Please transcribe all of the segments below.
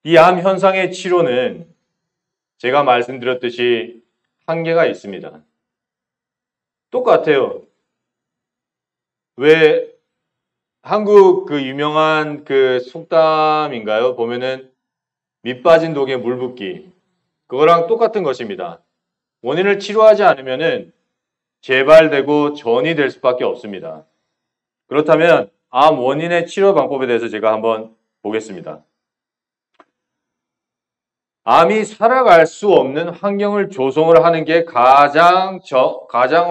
이 암 현상의 치료는 제가 말씀드렸듯이 한계가 있습니다. 똑같아요. 왜 한국 그 유명한 그 속담인가요? 보면은 밑 빠진 독에 물 붓기. 그거랑 똑같은 것입니다. 원인을 치료하지 않으면은 재발되고 전이 될 수밖에 없습니다. 그렇다면 암 원인의 치료 방법에 대해서 제가 한번 보겠습니다. 암이 살아갈 수 없는 환경을 조성을 하는 게 가장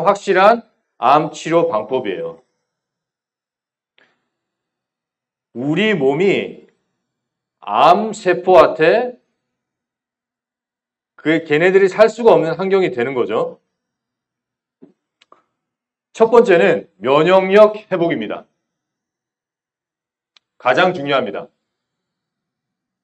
확실한 암 치료 방법이에요. 우리 몸이 암세포한테 걔네들이 살 수가 없는 환경이 되는 거죠. 첫 번째는 면역력 회복입니다. 가장 중요합니다.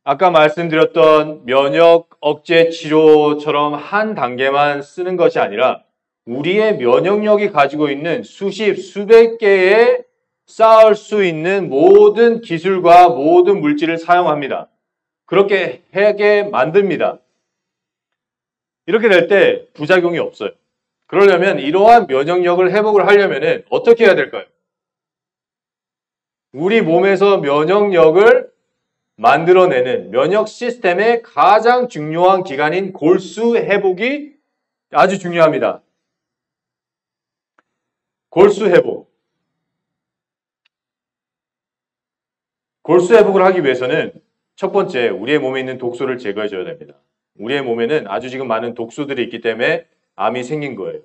아까 말씀드렸던 면역 억제 치료처럼 한 단계만 쓰는 것이 아니라 우리의 면역력이 가지고 있는 수십, 수백 개의 쌓을 수 있는 모든 기술과 모든 물질을 사용합니다. 그렇게 하게 만듭니다. 이렇게 될 때 부작용이 없어요. 그러려면 이러한 면역력을 회복을 하려면 어떻게 해야 될까요? 우리 몸에서 면역력을 만들어내는 면역 시스템의 가장 중요한 기관인 골수 회복이 아주 중요합니다. 골수 회복. 골수 회복을 하기 위해서는 첫 번째, 우리의 몸에 있는 독소를 제거해줘야 됩니다. 우리의 몸에는 아주 지금 많은 독소들이 있기 때문에 암이 생긴 거예요.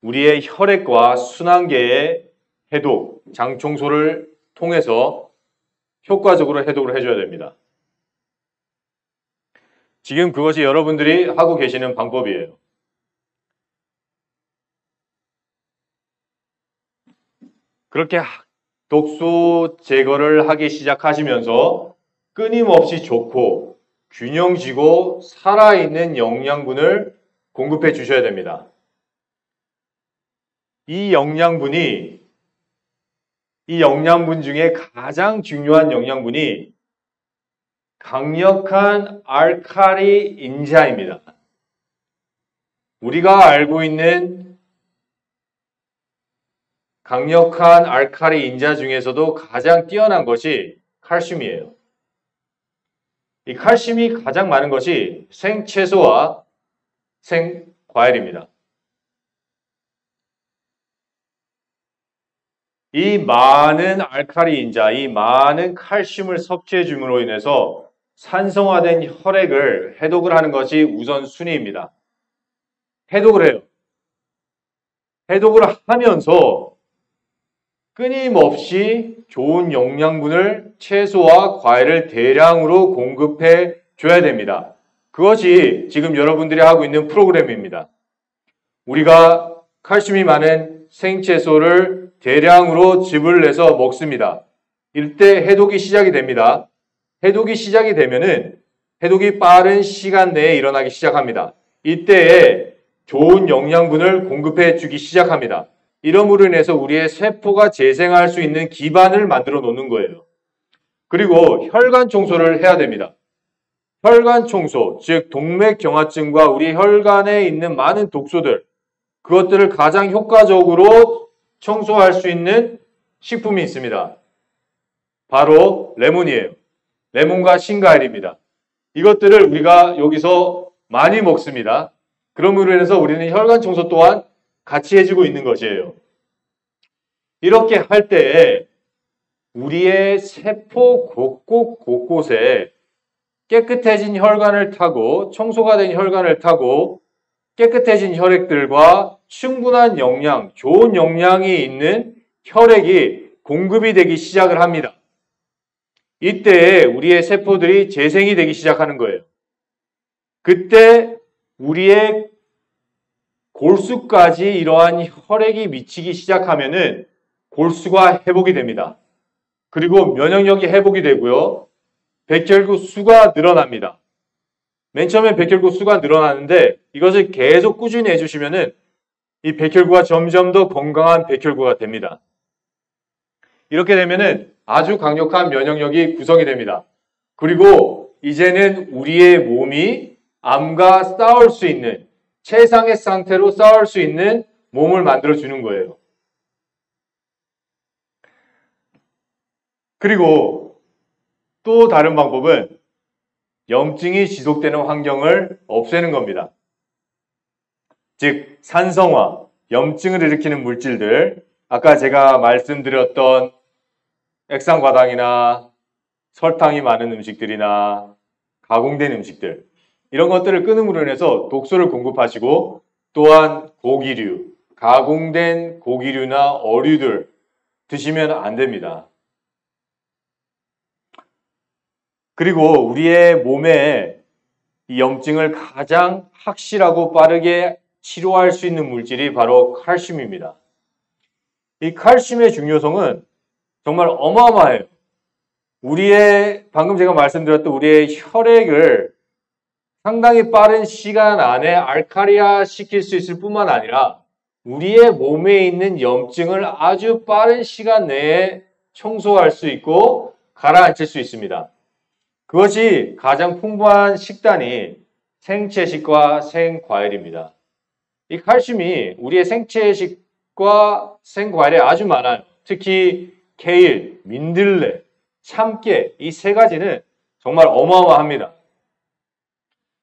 우리의 혈액과 순환계의 해독, 장 청소를 통해서 효과적으로 해독을 해줘야 됩니다. 지금 그것이 여러분들이 하고 계시는 방법이에요. 그렇게 독소 제거를 하기 시작하시면서 끊임없이 좋고 균형지고 살아있는 영양분을 공급해 주셔야 됩니다. 이 영양분 중에 가장 중요한 영양분이 강력한 알칼리 인자입니다. 우리가 알고 있는 강력한 알칼리 인자 중에서도 가장 뛰어난 것이 칼슘이에요. 이 칼슘이 가장 많은 것이 생채소와 생과일입니다. 이 많은 알칼리 인자, 이 많은 칼슘을 섭취해 줌으로 인해서 산성화된 혈액을 해독을 하는 것이 우선순위입니다. 해독을 해요. 해독을 하면서 끊임없이 좋은 영양분을 채소와 과일을 대량으로 공급해 줘야 됩니다. 그것이 지금 여러분들이 하고 있는 프로그램입니다. 우리가 칼슘이 많은 생채소를 대량으로 즙을 내서 먹습니다. 이때 해독이 시작이 됩니다. 해독이 시작이 되면은 해독이 빠른 시간 내에 일어나기 시작합니다. 이때에 좋은 영양분을 공급해 주기 시작합니다. 이러므로 인해서 우리의 세포가 재생할 수 있는 기반을 만들어 놓는 거예요. 그리고 혈관 청소를 해야 됩니다. 혈관 청소, 즉 동맥경화증과 우리 혈관에 있는 많은 독소들, 그것들을 가장 효과적으로 청소할 수 있는 식품이 있습니다. 바로 레몬이에요. 레몬과 신과일입니다. 이것들을 우리가 여기서 많이 먹습니다. 그러므로 인해서 우리는 혈관 청소 또한 같이 해주고 있는 것이에요. 이렇게 할 때에 우리의 세포 곳곳에 깨끗해진 혈관을 타고 청소가 된 혈관을 타고 깨끗해진 혈액들과 충분한 영양, 좋은 영양이 있는 혈액이 공급이 되기 시작을 합니다. 이때 우리의 세포들이 재생이 되기 시작하는 거예요. 그때 우리의 골수까지 이러한 혈액이 미치기 시작하면은 골수가 회복이 됩니다. 그리고 면역력이 회복이 되고요. 백혈구 수가 늘어납니다. 맨 처음에 백혈구 수가 늘어나는데 이것을 계속 꾸준히 해주시면은 이 백혈구가 점점 더 건강한 백혈구가 됩니다. 이렇게 되면은 아주 강력한 면역력이 구성이 됩니다. 그리고 이제는 우리의 몸이 암과 싸울 수 있는 최상의 상태로 싸울 수 있는 몸을 만들어 주는 거예요. 그리고 또 다른 방법은 염증이 지속되는 환경을 없애는 겁니다. 즉 산성화, 염증을 일으키는 물질들, 아까 제가 말씀드렸던 액상과당이나 설탕이 많은 음식들이나 가공된 음식들, 이런 것들을 끊음으로 인해서 독소를 공급하시고, 또한 고기류, 가공된 고기류나 어류들 드시면 안 됩니다. 그리고 우리의 몸에 이 염증을 가장 확실하고 빠르게 치료할 수 있는 물질이 바로 칼슘입니다. 이 칼슘의 중요성은 정말 어마어마해요. 방금 제가 말씀드렸던 우리의 혈액을 상당히 빠른 시간 안에 알칼리화 시킬 수 있을 뿐만 아니라 우리의 몸에 있는 염증을 아주 빠른 시간 내에 청소할 수 있고 가라앉힐 수 있습니다. 그것이 가장 풍부한 식단이 생채식과 생과일입니다. 이 칼슘이 우리의 생채식과 생과일에 아주 많아요. 특히 케일, 민들레, 참깨 이 세 가지는 정말 어마어마합니다.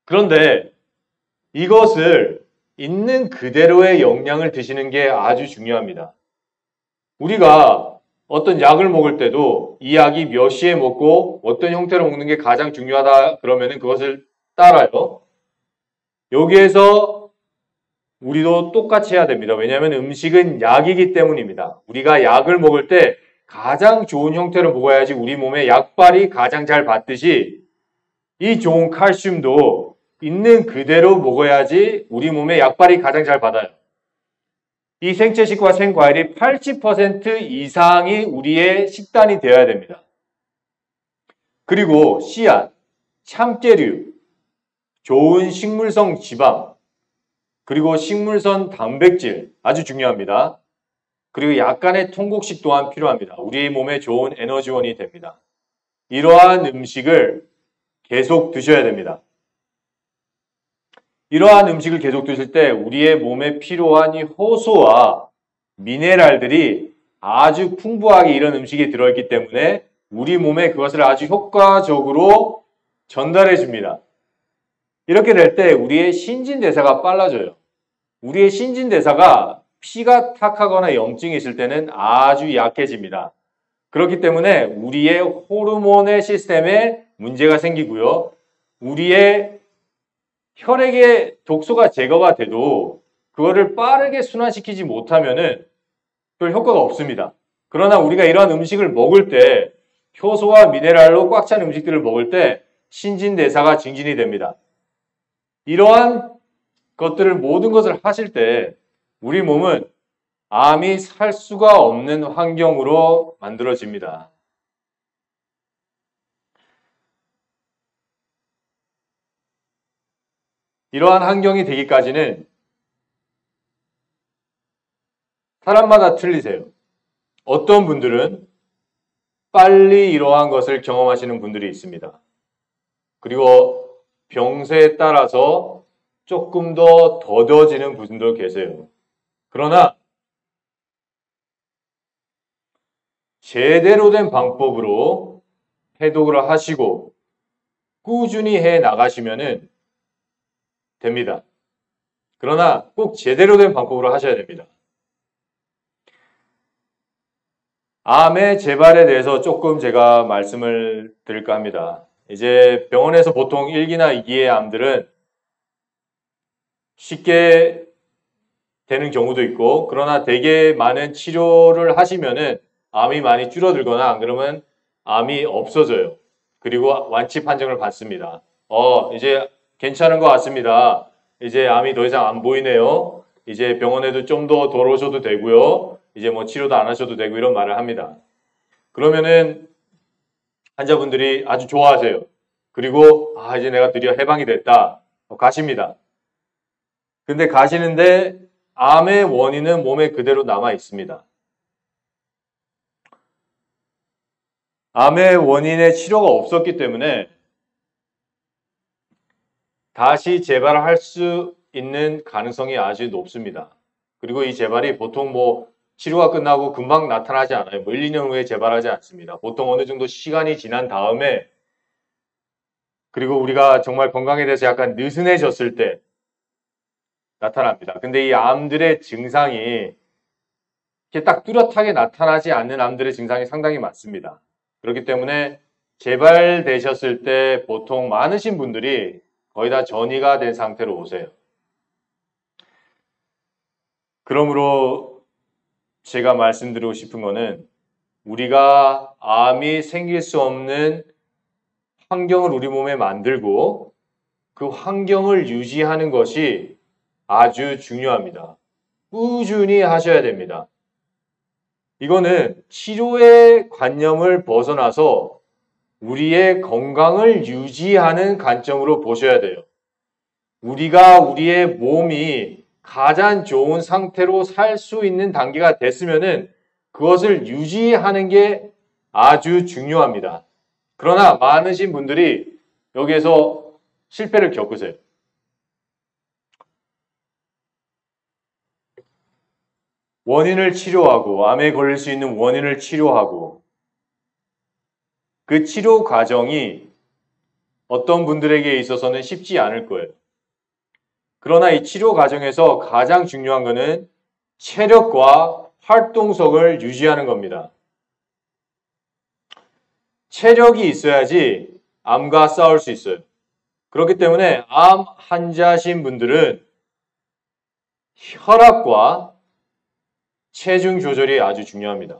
그런데 이것을 있는 그대로의 영양을 드시는 게 아주 중요합니다. 우리가 어떤 약을 먹을 때도 이 약이 몇 시에 먹고 어떤 형태로 먹는 게 가장 중요하다 그러면 그것을 따라요. 여기에서 우리도 똑같이 해야 됩니다. 왜냐하면 음식은 약이기 때문입니다. 우리가 약을 먹을 때 가장 좋은 형태로 먹어야지 우리 몸에 약발이 가장 잘 받듯이 이 좋은 칼슘도 있는 그대로 먹어야지 우리 몸에 약발이 가장 잘 받아요. 이 생채식과 생과일이 80% 이상이 우리의 식단이 되어야 됩니다. 그리고 씨앗, 참깨류, 좋은 식물성 지방, 그리고 식물성 단백질 아주 중요합니다. 그리고 약간의 통곡식 또한 필요합니다. 우리 몸에 좋은 에너지원이 됩니다. 이러한 음식을 계속 드셔야 됩니다. 이러한 음식을 계속 드실 때 우리의 몸에 필요한 이 효소와 미네랄들이 아주 풍부하게 이런 음식에 들어있기 때문에 우리 몸에 그것을 아주 효과적으로 전달해 줍니다. 이렇게 될 때 우리의 신진대사가 빨라져요. 우리의 신진대사가 피가 탁하거나 염증이 있을 때는 아주 약해집니다. 그렇기 때문에 우리의 호르몬의 시스템에 문제가 생기고요. 우리의 혈액의 독소가 제거가 돼도 그거를 빠르게 순환시키지 못하면은 별 효과가 없습니다. 그러나 우리가 이러한 음식을 먹을 때 효소와 미네랄로 꽉 찬 음식들을 먹을 때 신진대사가 증진이 됩니다. 이러한 것들을 모든 것을 하실 때 우리 몸은 암이 살 수가 없는 환경으로 만들어집니다. 이러한 환경이 되기까지는 사람마다 틀리세요. 어떤 분들은 빨리 이러한 것을 경험하시는 분들이 있습니다. 그리고 병세에 따라서 조금 더 더뎌지는 분들도 계세요. 그러나 제대로 된 방법으로 해독을 하시고 꾸준히 해 나가시면 됩니다. 그러나 꼭 제대로 된 방법으로 하셔야 됩니다. 암의 재발에 대해서 조금 제가 말씀을 드릴까 합니다. 이제 병원에서 보통 1기나 2기의 암들은 쉽게 되는 경우도 있고, 그러나 되게 많은 치료를 하시면은 암이 많이 줄어들거나 안 그러면 암이 없어져요. 그리고 완치 판정을 받습니다. 이제 괜찮은 것 같습니다. 이제 암이 더 이상 안 보이네요. 이제 병원에도 좀 더 오셔도 되고요. 이제 뭐 치료도 안 하셔도 되고 이런 말을 합니다. 그러면은 환자분들이 아주 좋아하세요. 그리고 이제 내가 드디어 해방이 됐다. 가십니다. 근데 가시는데 암의 원인은 몸에 그대로 남아 있습니다. 암의 원인의 치료가 없었기 때문에 다시 재발할 수 있는 가능성이 아주 높습니다. 그리고 이 재발이 보통 치료가 끝나고 금방 나타나지 않아요. 1, 2년 후에 재발하지 않습니다. 보통 어느 정도 시간이 지난 다음에, 그리고 우리가 정말 건강에 대해서 약간 느슨해졌을 때 나타납니다. 근데 이 암들의 증상이 이렇게 딱 뚜렷하게 나타나지 않는 암들의 증상이 상당히 많습니다. 그렇기 때문에 재발되셨을 때 보통 많으신 분들이 거의 다 전이가 된 상태로 오세요. 그러므로 제가 말씀드리고 싶은 거는 우리가 암이 생길 수 없는 환경을 우리 몸에 만들고 그 환경을 유지하는 것이 아주 중요합니다. 꾸준히 하셔야 됩니다. 이거는 치료의 관념을 벗어나서 우리의 건강을 유지하는 관점으로 보셔야 돼요. 우리가 우리의 몸이 가장 좋은 상태로 살 수 있는 단계가 됐으면은 그것을 유지하는 게 아주 중요합니다. 그러나 많으신 분들이 여기에서 실패를 겪으세요. 원인을 치료하고, 암에 걸릴 수 있는 원인을 치료하고, 그 치료 과정이 어떤 분들에게 있어서는 쉽지 않을 거예요. 그러나 이 치료 과정에서 가장 중요한 것은 체력과 활동성을 유지하는 겁니다. 체력이 있어야지 암과 싸울 수 있어요. 그렇기 때문에 암 환자신 분들은 혈압과 체중 조절이 아주 중요합니다.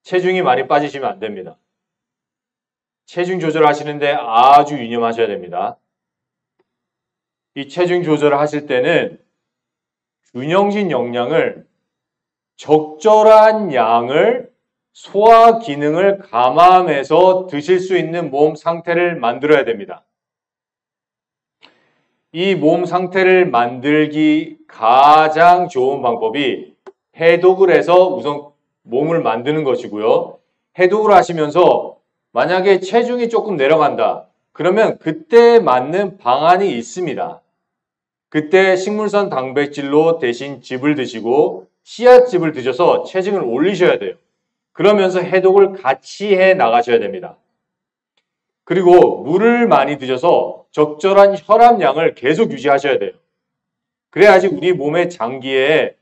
체중이 많이 빠지시면 안 됩니다. 체중 조절하시는데 아주 유념하셔야 됩니다. 이 체중 조절을 하실 때는 균형진 영양을 적절한 양을 소화 기능을 감안해서 드실 수 있는 몸 상태를 만들어야 됩니다. 이 몸 상태를 만들기 가장 좋은 방법이 해독을 해서 우선 몸을 만드는 것이고요. 해독을 하시면서 만약에 체중이 조금 내려간다. 그러면 그때 맞는 방안이 있습니다. 그때 식물성 단백질로 대신 즙을 드시고 씨앗즙을 드셔서 체중을 올리셔야 돼요. 그러면서 해독을 같이 해 나가셔야 됩니다. 그리고 물을 많이 드셔서 적절한 혈압량을 계속 유지하셔야 돼요. 그래야지 우리 몸의 장기에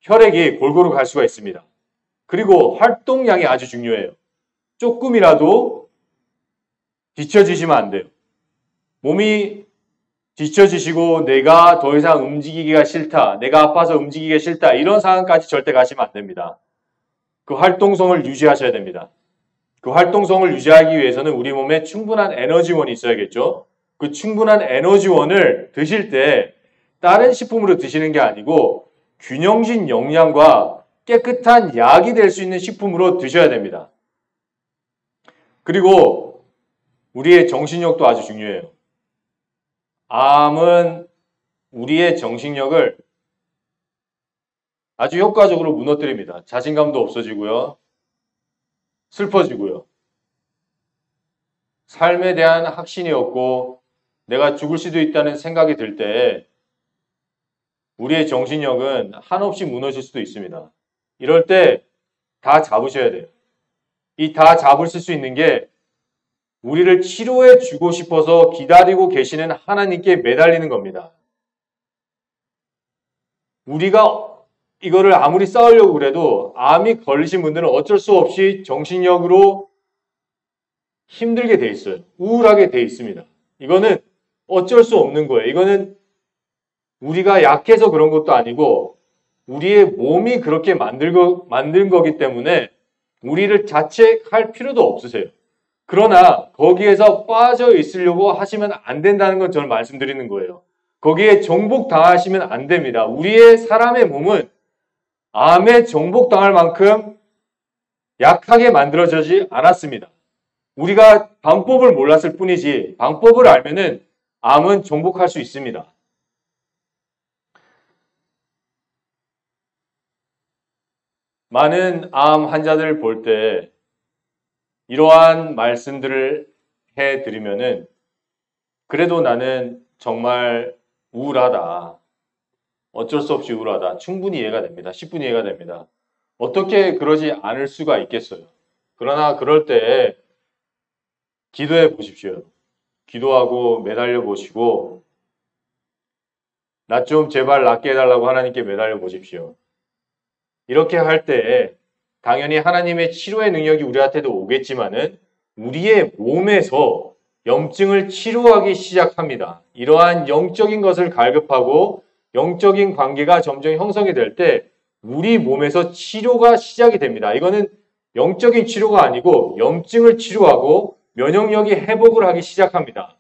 혈액이 골고루 갈 수가 있습니다. 그리고 활동량이 아주 중요해요. 조금이라도 뒤처지시면 안 돼요. 몸이 뒤처지시고 내가 더 이상 움직이기가 싫다, 내가 아파서 움직이기가 싫다, 이런 상황까지 절대 가시면 안 됩니다. 그 활동성을 유지하셔야 됩니다. 그 활동성을 유지하기 위해서는 우리 몸에 충분한 에너지원이 있어야겠죠. 그 충분한 에너지원을 드실 때 다른 식품으로 드시는 게 아니고 균형진 영양과 깨끗한 약이 될 수 있는 식품으로 드셔야 됩니다. 그리고 우리의 정신력도 아주 중요해요. 암은 우리의 정신력을 아주 효과적으로 무너뜨립니다. 자신감도 없어지고요. 슬퍼지고요. 삶에 대한 확신이 없고 내가 죽을 수도 있다는 생각이 들 때 우리의 정신력은 한없이 무너질 수도 있습니다. 이럴 때 다 잡으셔야 돼요. 이 다 잡으실 수 있는 게 우리를 치료해 주고 싶어서 기다리고 계시는 하나님께 매달리는 겁니다. 우리가 이거를 아무리 싸우려고 그래도 암이 걸리신 분들은 어쩔 수 없이 정신력으로 힘들게 돼 있어요. 우울하게 돼 있습니다. 이거는 어쩔 수 없는 거예요. 이거는 우리가 약해서 그런 것도 아니고 우리의 몸이 그렇게 만든 거기 때문에 우리를 자책할 필요도 없으세요. 그러나 거기에서 빠져 있으려고 하시면 안 된다는 건 저는 말씀드리는 거예요. 거기에 정복당하시면 안 됩니다. 우리의 사람의 몸은 암에 정복당할 만큼 약하게 만들어지지 않았습니다. 우리가 방법을 몰랐을 뿐이지 방법을 알면은 암은 정복할 수 있습니다. 많은 암 환자들을 볼 때 이러한 말씀들을 해드리면은 그래도 나는 정말 우울하다. 어쩔 수 없이 우울하다. 충분히 이해가 됩니다. 10분이 이해가 됩니다. 어떻게 그러지 않을 수가 있겠어요. 그러나 그럴 때 기도해 보십시오. 기도하고 매달려 보시고 나 좀 제발 낫게 해달라고 하나님께 매달려 보십시오. 이렇게 할 때 당연히 하나님의 치료의 능력이 우리한테도 오겠지만은 우리의 몸에서 염증을 치료하기 시작합니다. 이러한 영적인 것을 갈급하고 영적인 관계가 점점 형성이 될 때 우리 몸에서 치료가 시작이 됩니다. 이거는 영적인 치료가 아니고 염증을 치료하고 면역력이 회복을 하기 시작합니다.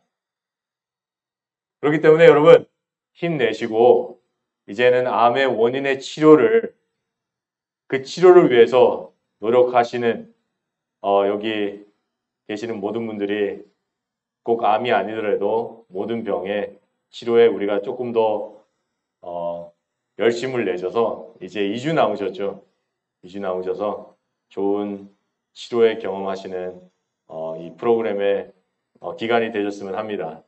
그렇기 때문에 여러분 힘내시고 이제는 암의 원인의 치료를 그 치료를 위해서 노력하시는 여기 계시는 모든 분들이 꼭 암이 아니더라도 모든 병의 치료에 우리가 조금 더 열심을 내셔서 이제 2주 남으셨죠. 2주 남으셔서 좋은 치료에 경험하시는 이 프로그램의 기간이 되셨으면 합니다.